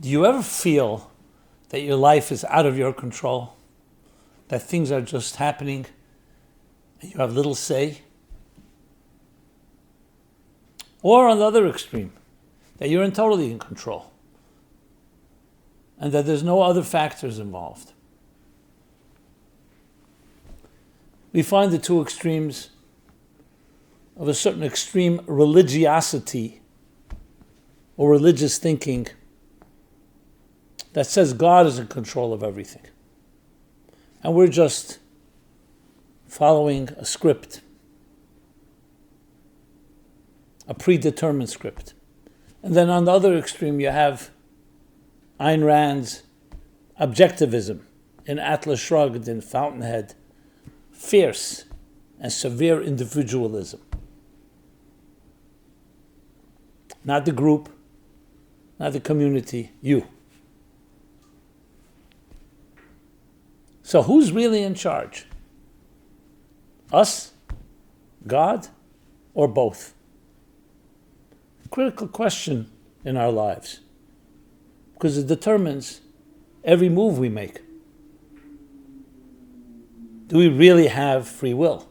Do you ever feel that your life is out of your control? That things are just happening and you have little say? Or on the other extreme, that you're totally in control and that there's no other factors involved? We find the two extremes of a certain extreme religiosity or religious thinking that says God is in control of everything. And we're just following a script, a predetermined script. And then on the other extreme, you have Ayn Rand's objectivism in Atlas Shrugged, in Fountainhead, fierce and severe individualism. Not the group, not the community, you. So who's really in charge? Us, God, or both? Critical question in our lives, because it determines every move we make. Do we really have free will?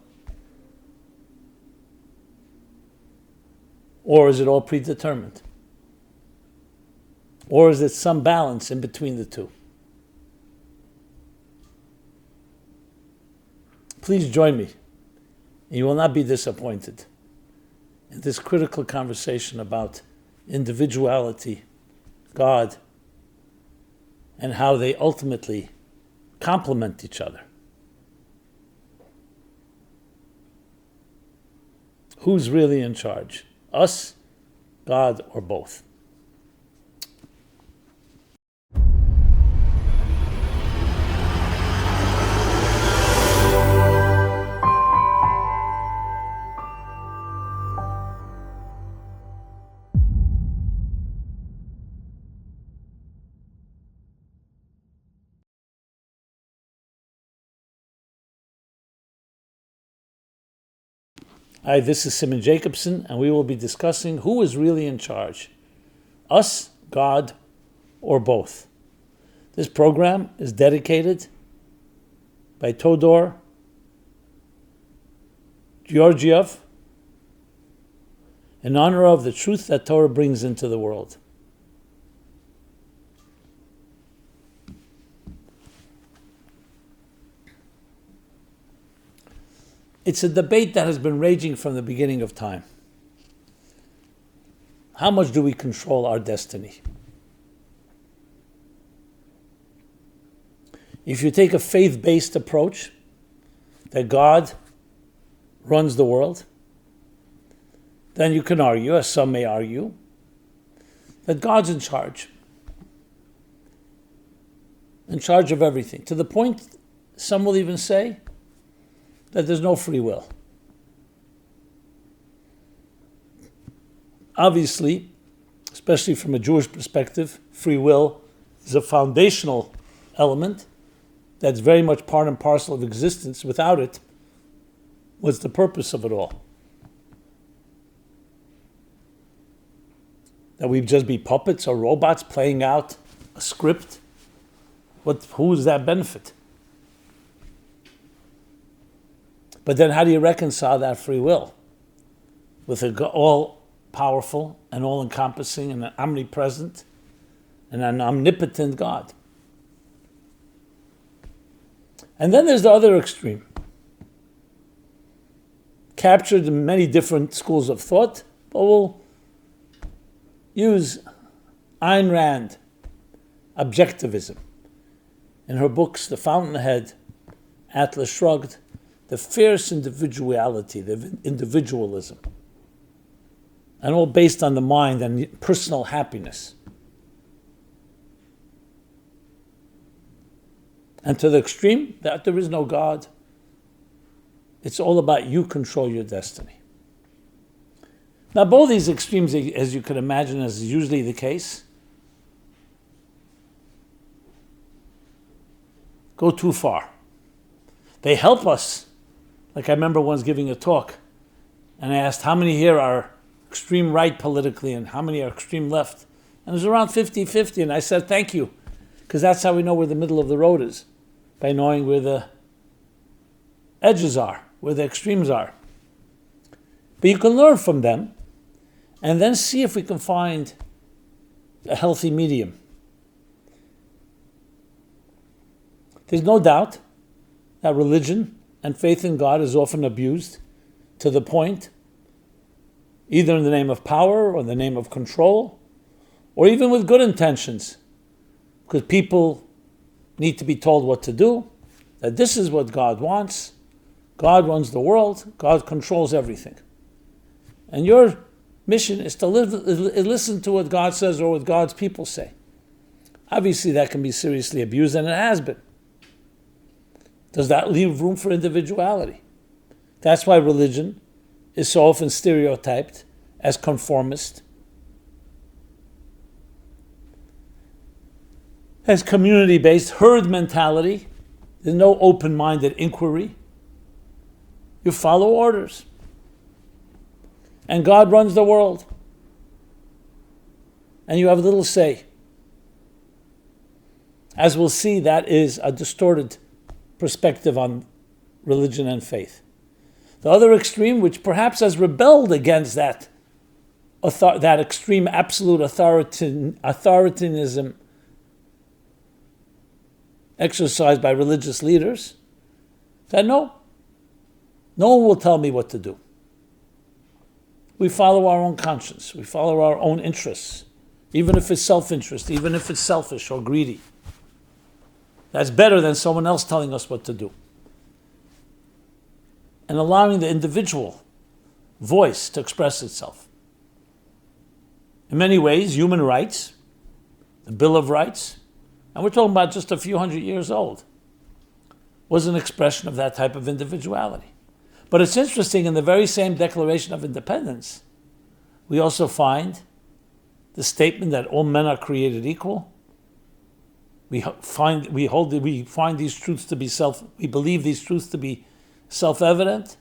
Or is it all predetermined? Or is it some balance in between the two? Please join me, and you will not be disappointed in this critical conversation about individuality, God, and how they ultimately complement each other. Who's really in charge? Us, God, or both? Hi, this is Simon Jacobson, and we will be discussing who is really in charge, us, God, or both. This program is dedicated by Todor Georgiev in honor of the truth that Torah brings into the world. It's a debate that has been raging from the beginning of time. How much do we control our destiny? If you take a faith-based approach, that God runs the world, then you can argue, as some may argue, that God's in charge of everything. To the point, some will even say, that there's no free will. Obviously, especially from a Jewish perspective, free will is a foundational element that's very much part and parcel of existence. Without it, what's the purpose of it all? That we'd just be puppets or robots playing out a script? Who does that benefit? But then how do you reconcile that free will with an all-powerful and all-encompassing and an omnipresent and an omnipotent God? And then there's the other extreme, captured in many different schools of thought, but we'll use Ayn Rand, objectivism. In her books, The Fountainhead, Atlas Shrugged, the fierce individuality, the individualism, and all based on the mind and personal happiness. And to the extreme, that there is no God. It's all about you control your destiny. Now, both these extremes, as you can imagine, as is usually the case, go too far. They help us. Like I remember once giving a talk, and I asked how many here are extreme right politically and how many are extreme left. And it was around 50-50, and I said thank you, because that's how we know where the middle of the road is, by knowing where the edges are, where the extremes are. But you can learn from them, and then see if we can find a healthy medium. There's no doubt that religion and faith in God is often abused to the point, either in the name of power or in the name of control, or even with good intentions, because people need to be told what to do, that this is what God wants, God runs the world, God controls everything. And your mission is to listen to what God says or what God's people say. Obviously that can be seriously abused, and it has been. Does that leave room for individuality? That's why religion is so often stereotyped as conformist, as community-based, herd mentality. There's no open-minded inquiry. You follow orders. And God runs the world. And you have little say. As we'll see, that is a distorted perspective on religion and faith. The other extreme, which perhaps has rebelled against that extreme absolute authoritarianism exercised by religious leaders, that no one will tell me what to do. We follow our own conscience. We follow our own interests, even if it's self-interest, even if it's selfish or greedy. That's better than someone else telling us what to do. And allowing the individual voice to express itself. In many ways, human rights, the Bill of Rights, and we're talking about just a few hundred years old, was an expression of that type of individuality. But it's interesting, in the very same Declaration of Independence, we also find the statement that all men are created equal. We believe these truths to be self-evident,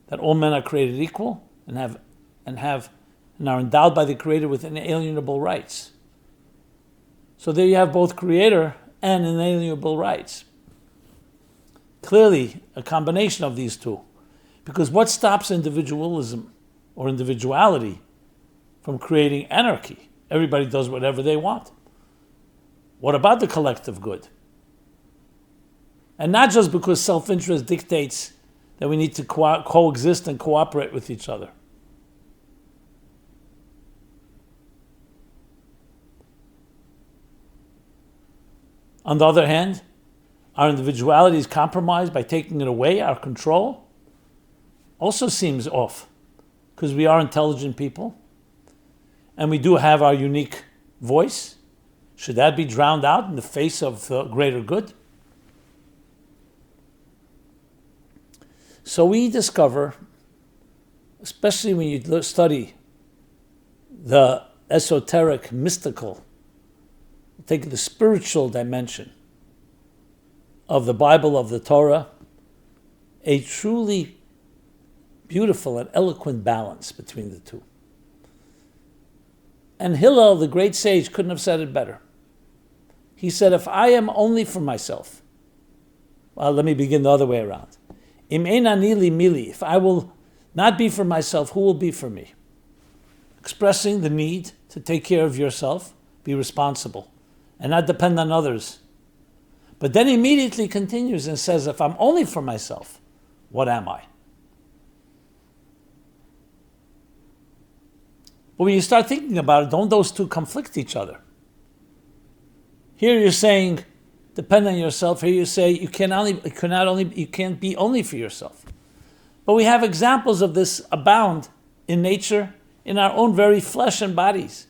that all men are created equal and are endowed by the Creator with inalienable rights. So there you have both Creator and inalienable rights. Clearly, a combination of these two. Because what stops individualism or individuality from creating anarchy? Everybody does whatever they want. What about the collective good? And not just because self-interest dictates that we need to coexist and cooperate with each other. On the other hand, our individuality is compromised by taking it away, our control, also seems off, because we are intelligent people, and we do have our unique voice. Should that be drowned out in the face of the greater good? So we discover, especially when you study the esoteric, mystical, take the spiritual dimension of the Bible, of the Torah, a truly beautiful and eloquent balance between the two. And Hillel, the great sage, couldn't have said it better. He said, if I am only for myself, well, let me begin the other way around. Im ein ani li mili, if I will not be for myself, who will be for me? Expressing the need to take care of yourself, be responsible, and not depend on others. But then immediately continues and says, if I'm only for myself, what am I? But when you start thinking about it, don't those two conflict each other? Here you're saying, depend on yourself. Here you say, you can't be only for yourself. But we have examples of this abound in nature, in our own very flesh and bodies.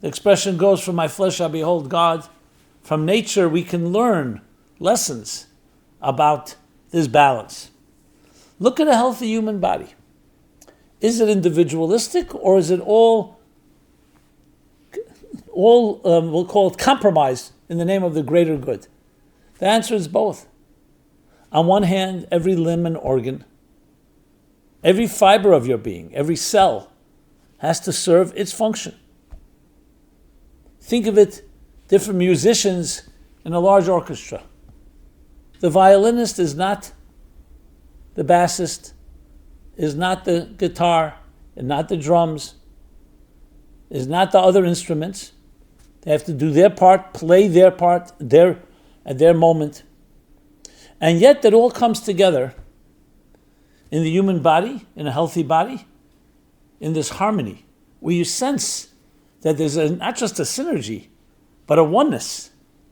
The expression goes, from my flesh I behold God. From nature we can learn lessons about this balance. Look at a healthy human body. Is it individualistic, or is it all we'll call it compromised in the name of the greater good? The answer is both. On one hand, every limb and organ, every fiber of your being, every cell has to serve its function. Think of it, different musicians in a large orchestra. The violinist is not the bassist, is not the guitar, and not the drums, is not the other instruments. They have to do their part, play their part, at their moment. And yet that all comes together in the human body, in a healthy body, in this harmony, where you sense that there's not just a synergy, but a oneness,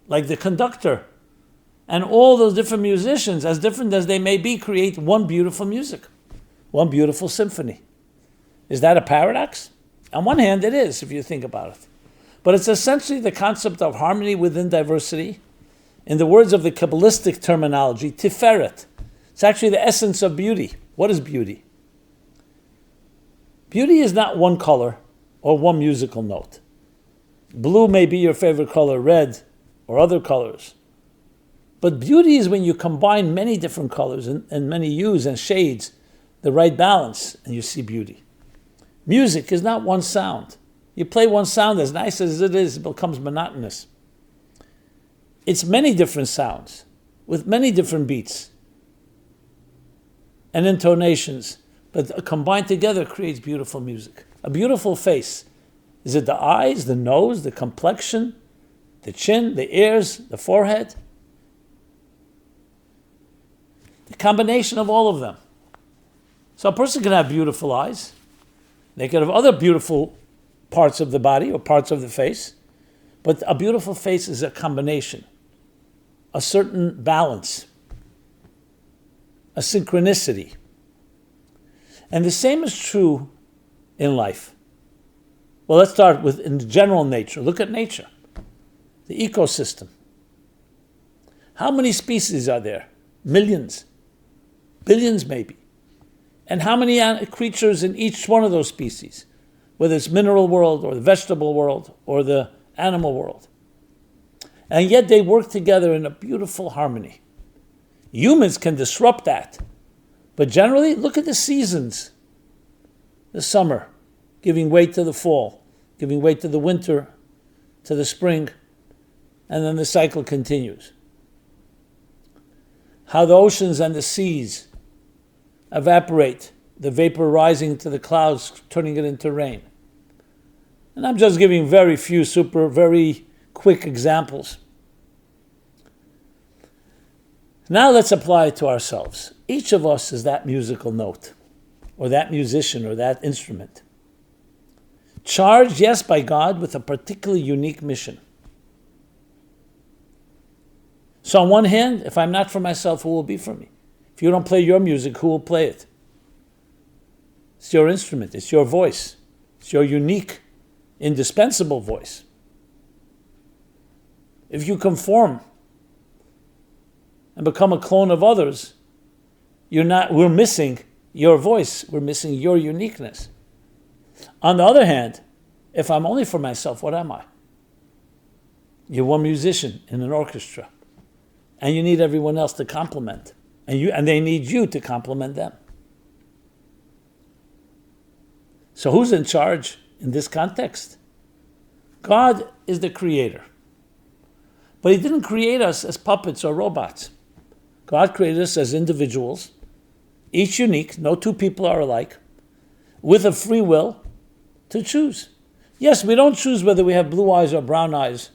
like the conductor and all those different musicians, as different as they may be, create one beautiful music, one beautiful symphony. Is that a paradox? On one hand, it is, if you think about it. But it's essentially the concept of harmony within diversity. In the words of the Kabbalistic terminology, tiferet. It's actually the essence of beauty. What is beauty? Beauty is not one color or one musical note. Blue may be your favorite color, red, or other colors. But beauty is when you combine many different colors and many hues and shades, the right balance, and you see beauty. Music is not one sound. You play one sound, as nice as it is, it becomes monotonous. It's many different sounds with many different beats and intonations, but combined together creates beautiful music. A beautiful face. Is it the eyes, the nose, the complexion, the chin, the ears, the forehead? The combination of all of them. So a person can have beautiful eyes. They can have other beautiful parts of the body or parts of the face. But a beautiful face is a combination, a certain balance, a synchronicity. And the same is true in life. Well, let's start with in general nature. Look at nature, the ecosystem. How many species are there? Millions, billions maybe. And how many creatures in each one of those species, whether it's mineral world or the vegetable world or the animal world. And yet they work together in a beautiful harmony. Humans can disrupt that. But generally, look at the seasons. The summer, giving way to the fall, giving way to the winter, to the spring, and then the cycle continues. How the oceans and the seas evaporate, the vapor rising to the clouds, turning it into rain. And I'm just giving very few very quick examples. Now let's apply it to ourselves. Each of us is that musical note, or that musician, or that instrument. Charged, yes, by God with a particularly unique mission. So on one hand, if I'm not for myself, who will be for me? If you don't play your music, who will play it? It's your instrument, it's your voice, it's your unique, indispensable voice. If you conform and become a clone of others, we're missing your voice, we're missing your uniqueness. On the other hand, if I'm only for myself, what am I? You're one musician in an orchestra, and you need everyone else to complement. And they need you to complement them. So who's in charge in this context? God is the creator. But he didn't create us as puppets or robots. God created us as individuals, each unique, no two people are alike, with a free will to choose. Yes, we don't choose whether we have blue eyes or brown eyes,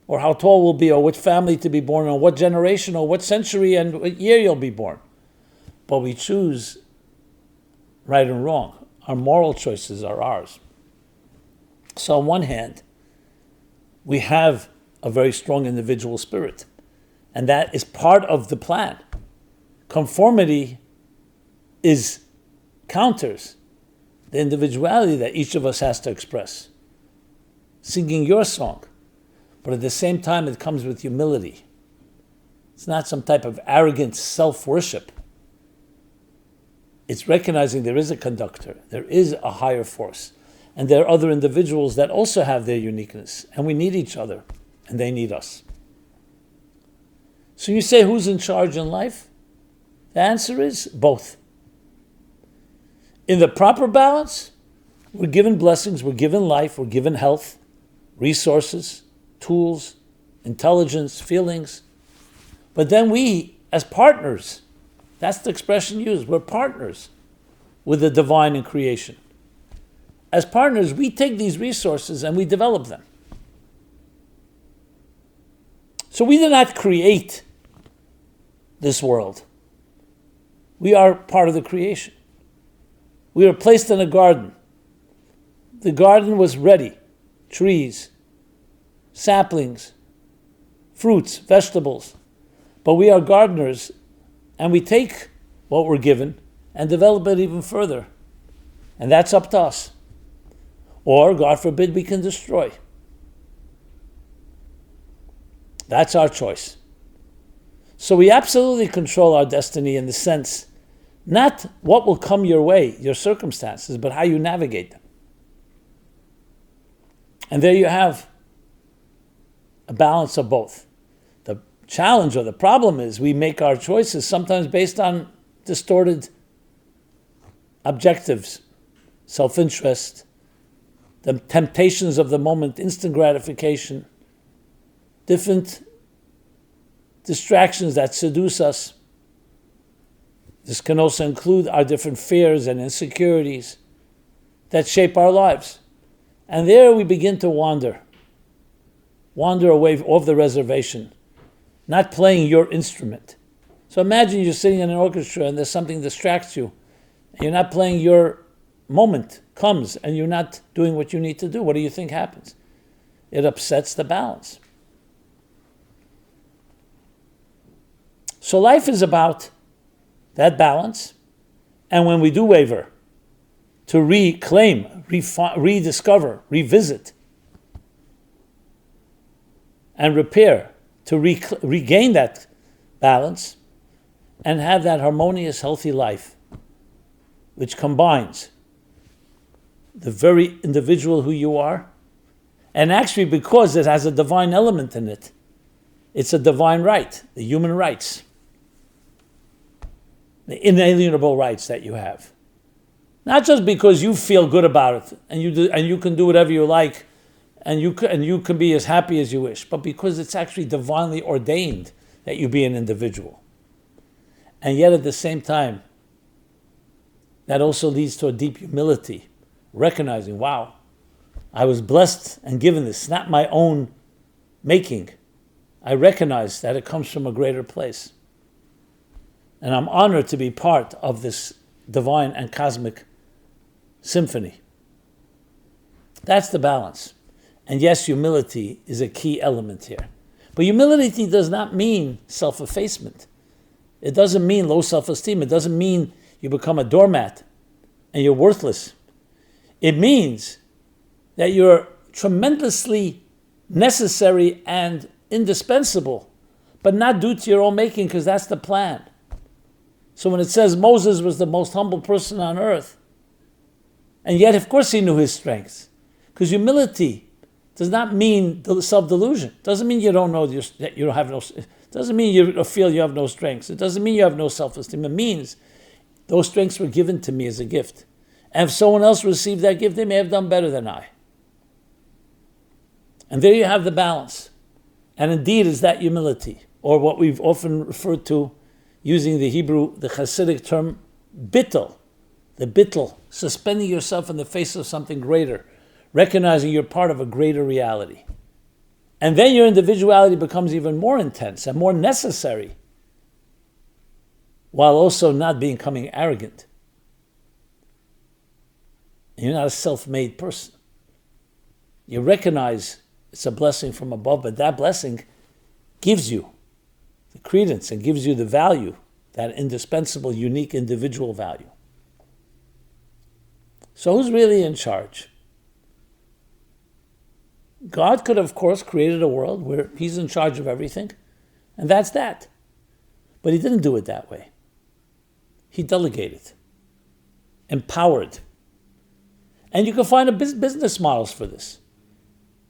or how tall we'll be, or which family to be born, or what generation, or what century and what year you'll be born. But we choose right and wrong. Our moral choices are ours. So on one hand, we have a very strong individual spirit, and that is part of the plan. Conformity counters the individuality that each of us has to express. Singing your song, but at the same time, it comes with humility. It's not some type of arrogant self-worship. It's recognizing there is a conductor, there is a higher force, and there are other individuals that also have their uniqueness, and we need each other, and they need us. So you say, who's in charge in life? The answer is both. In the proper balance, we're given blessings, we're given life, we're given health, resources, tools, intelligence, feelings. But then we, as partners, that's the expression used, we're partners with the divine in creation. As partners, we take these resources and we develop them. So we did not create this world. We are part of the creation. We were placed in a garden. The garden was ready. Trees, saplings, fruits, vegetables. But we are gardeners, and we take what we're given and develop it even further. And that's up to us. Or, God forbid, we can destroy. That's our choice. So we absolutely control our destiny in the sense, not what will come your way, your circumstances, but how you navigate them. And there you have a balance of both. The challenge or the problem is we make our choices sometimes based on distorted objectives, self-interest, the temptations of the moment, instant gratification, different distractions that seduce us. This can also include our different fears and insecurities that shape our lives. And there we begin to wander away off the reservation, not playing your instrument. So imagine you're sitting in an orchestra and there's something distracts you, and you're not playing your moment comes and you're not doing what you need to do. What do you think happens? It upsets the balance. So life is about that balance, and when we do waver, to reclaim, rediscover, revisit, and repair, to regain that balance and have that harmonious, healthy life, which combines the very individual who you are, and actually because it has a divine element in it, it's a divine right, the human rights, the inalienable rights that you have. Not just because you feel good about it and you can do whatever you like and you can be as happy as you wish, but because it's actually divinely ordained that you be an individual. And yet at the same time, that also leads to a deep humility, recognizing, wow, I was blessed and given this, not my own making. I recognize that it comes from a greater place. And I'm honored to be part of this divine and cosmic symphony. That's the balance. And yes, humility is a key element here. But humility does not mean self-effacement. It doesn't mean low self-esteem. It doesn't mean you become a doormat and you're worthless. It means that you're tremendously necessary and indispensable, but not due to your own making, because that's the plan. So when it says Moses was the most humble person on earth, and yet of course he knew his strengths, because humility does not mean self-delusion. It doesn't mean you don't know that you don't have no. It doesn't mean you feel you have no strengths. It doesn't mean you have no self-esteem. It means those strengths were given to me as a gift. And if someone else received that gift, they may have done better than I. And there you have the balance. And indeed, is that humility, or what we've often referred to using the Hebrew, the Hasidic term, bittul. The bittul, suspending yourself in the face of something greater, recognizing you're part of a greater reality. And then your individuality becomes even more intense and more necessary, while also not becoming arrogant. You're not a self-made person. You recognize it's a blessing from above, but that blessing gives you the credence and gives you the value, that indispensable, unique, individual value. So who's really in charge? God could, of course, created a world where he's in charge of everything, and that's that. But he didn't do it that way. He delegated, empowered. And you can find business models for this.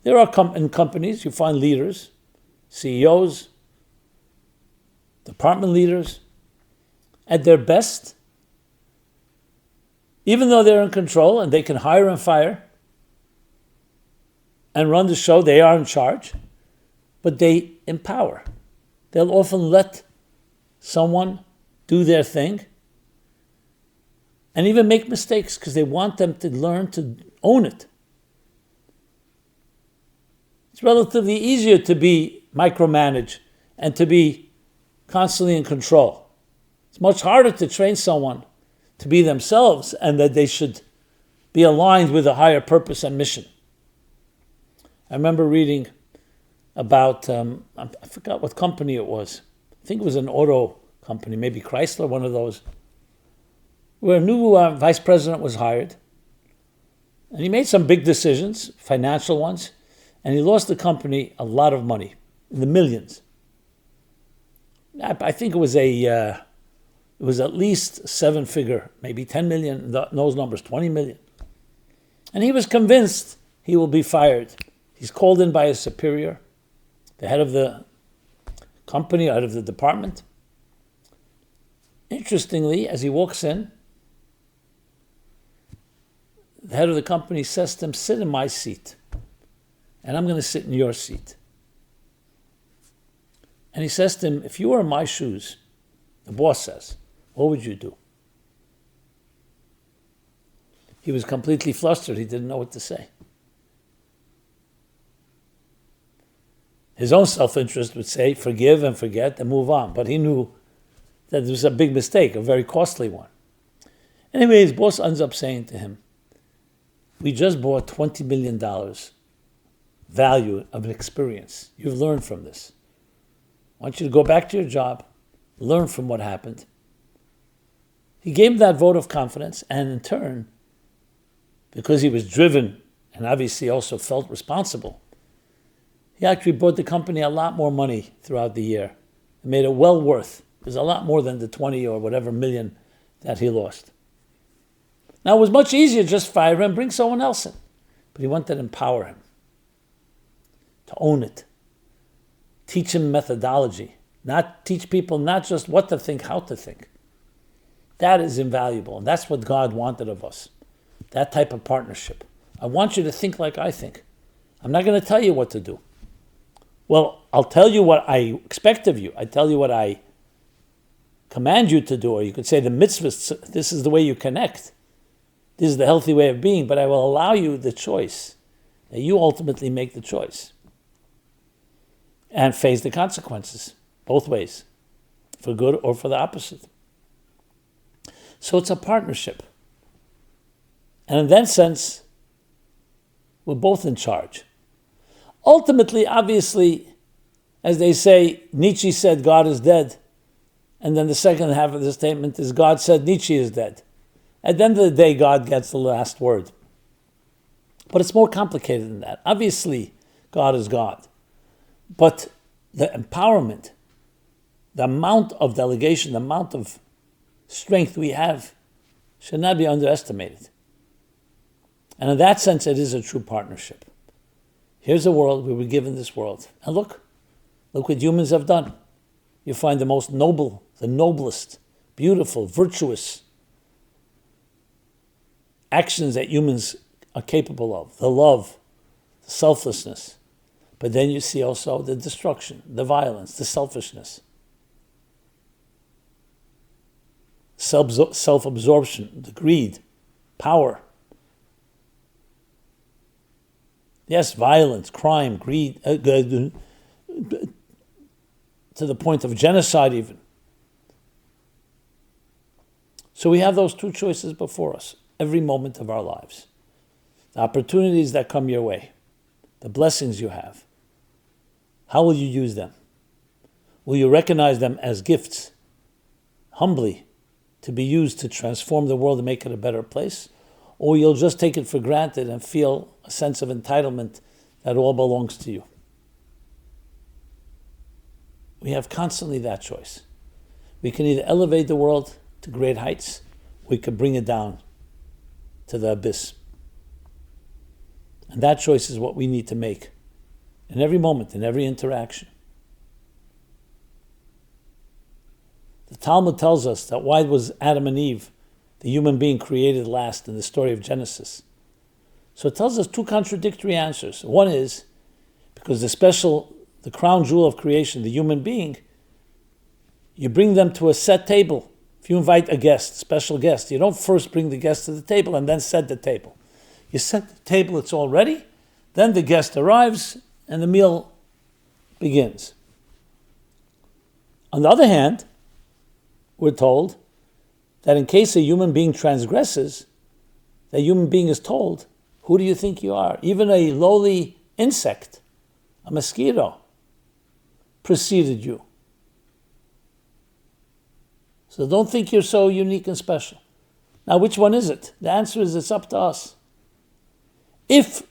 There are in companies, you find leaders, CEOs, department leaders, at their best, even though they're in control and they can hire and fire, and run the show. They are in charge, but they empower. They'll often let someone do their thing and even make mistakes because they want them to learn to own it. It's relatively easier to be micromanaged and to be constantly in control. It's much harder to train someone to be themselves and that they should be aligned with a higher purpose and mission. I remember reading about, I forgot what company it was. I think it was an auto company, maybe Chrysler, one of those, where a new vice president was hired. And he made some big decisions, financial ones, and he lost the company a lot of money, in the millions. I think it was at least 7-figure, maybe 10 million, those numbers, 20 million. And he was convinced he will be fired. He's called in by his superior, the head of the company, head of the department. Interestingly, as he walks in, the head of the company says to him, sit in my seat, and I'm going to sit in your seat. And he says to him, if you were in my shoes, the boss says, what would you do? He was completely flustered. He didn't know what to say. His own self-interest would say, forgive and forget and move on. But he knew that it was a big mistake, a very costly one. Anyway, his boss ends up saying to him, we just bought $20 million value of an experience. You've learned from this. I want you to go back to your job, learn from what happened. He gave him that vote of confidence, and in turn, because he was driven and obviously also felt responsible, he actually brought the company a lot more money throughout the year. It made it well worth. It was a lot more than the 20 or whatever million that he lost. Now, it was much easier to just fire him and bring someone else in. But he wanted to empower him, to own it, teach him methodology, not teach people not just what to think, how to think. That is invaluable, and that's what God wanted of us, that type of partnership. I want you to think like I think. I'm not going to tell you what to do. Well, I'll tell you what I expect of you. I tell you what I command you to do, or you could say the mitzvahs, this is the way you connect. This is the healthy way of being, but I will allow you the choice. That you ultimately make the choice. And face the consequences, both ways, for good or for the opposite. So it's a partnership. And in that sense, we're both in charge. Ultimately, obviously, as they say, Nietzsche said God is dead. And then the second half of the statement is God said Nietzsche is dead. At the end of the day, God gets the last word. But it's more complicated than that. Obviously, God is God. But the empowerment, the amount of delegation, the amount of strength we have should not be underestimated. And in that sense, it is a true partnership. Here's a world, we were given this world. And look what humans have done. You find the most noble, the noblest, beautiful, virtuous actions that humans are capable of. The love, the selflessness. But then you see also the destruction, the violence, the selfishness. Self-absorption, the greed, power. Yes, violence, crime, greed, to the point of genocide even. So we have those two choices before us every moment of our lives. The opportunities that come your way, the blessings you have. How will you use them? Will you recognize them as gifts, humbly, to be used to transform the world and make it a better place? Or you'll just take it for granted and feel a sense of entitlement that all belongs to you? We have constantly that choice. We can either elevate the world to great heights, or we could bring it down to the abyss. And that choice is what we need to make in every moment, in every interaction. The Talmud tells us that why was Adam and Eve, the human being, created last in the story of Genesis? So it tells us two contradictory answers. One is, because the crown jewel of creation, the human being, you bring them to a set table. If you invite a guest, special guest, you don't first bring the guest to the table and then set the table. You set the table, it's all ready, then the guest arrives and the meal begins. On the other hand, we're told that in case a human being transgresses, the human being is told, who do you think you are? Even a lowly insect, a mosquito, preceded you. So don't think you're so unique and special. Now, which one is it? The answer is it's up to us. If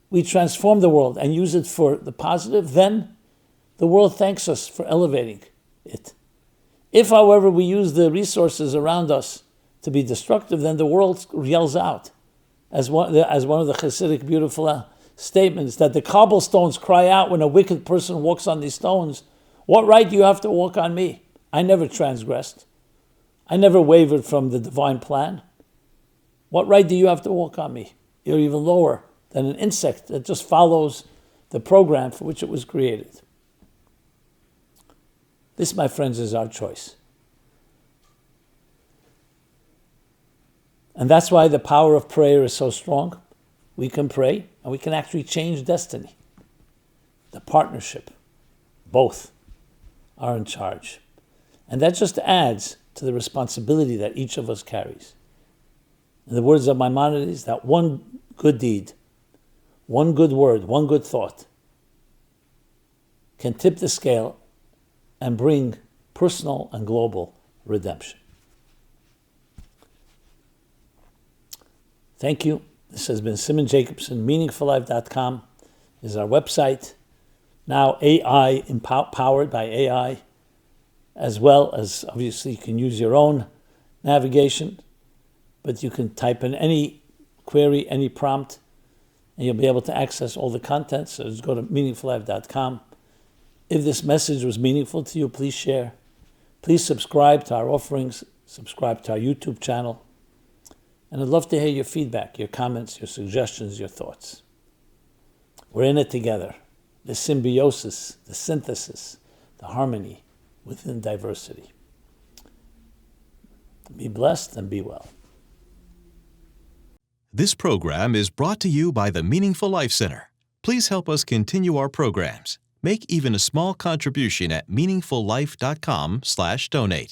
we transform the world and use it for the positive, then the world thanks us for elevating it. If, however, we use the resources around us to be destructive, then the world yells out, as one of the Hasidic beautiful statements, that the cobblestones cry out when a wicked person walks on these stones, what right do you have to walk on me? I never transgressed. I never wavered from the divine plan. What right do you have to walk on me? You're even lower than an insect that just follows the program for which it was created. This, my friends, is our choice. And that's why the power of prayer is so strong. We can pray and we can actually change destiny. The partnership, both are in charge. And that just adds to the responsibility that each of us carries. In the words of Maimonides, that one good deed, one good word, one good thought can tip the scale and bring personal and global redemption. Thank you. This has been Simon Jacobson. MeaningfulLife.com is our website. Now AI, powered by AI, as well as obviously you can use your own navigation, but you can type in any query, any prompt, and you'll be able to access all the content. So just go to MeaningfulLife.com. If this message was meaningful to you, please share. Please subscribe to our offerings, subscribe to our YouTube channel. And I'd love to hear your feedback, your comments, your suggestions, your thoughts. We're in it together. The symbiosis, the synthesis, the harmony within diversity. Be blessed and be well. This program is brought to you by the Meaningful Life Center. Please help us continue our programs. Make even a small contribution at meaningfullife.com/donate.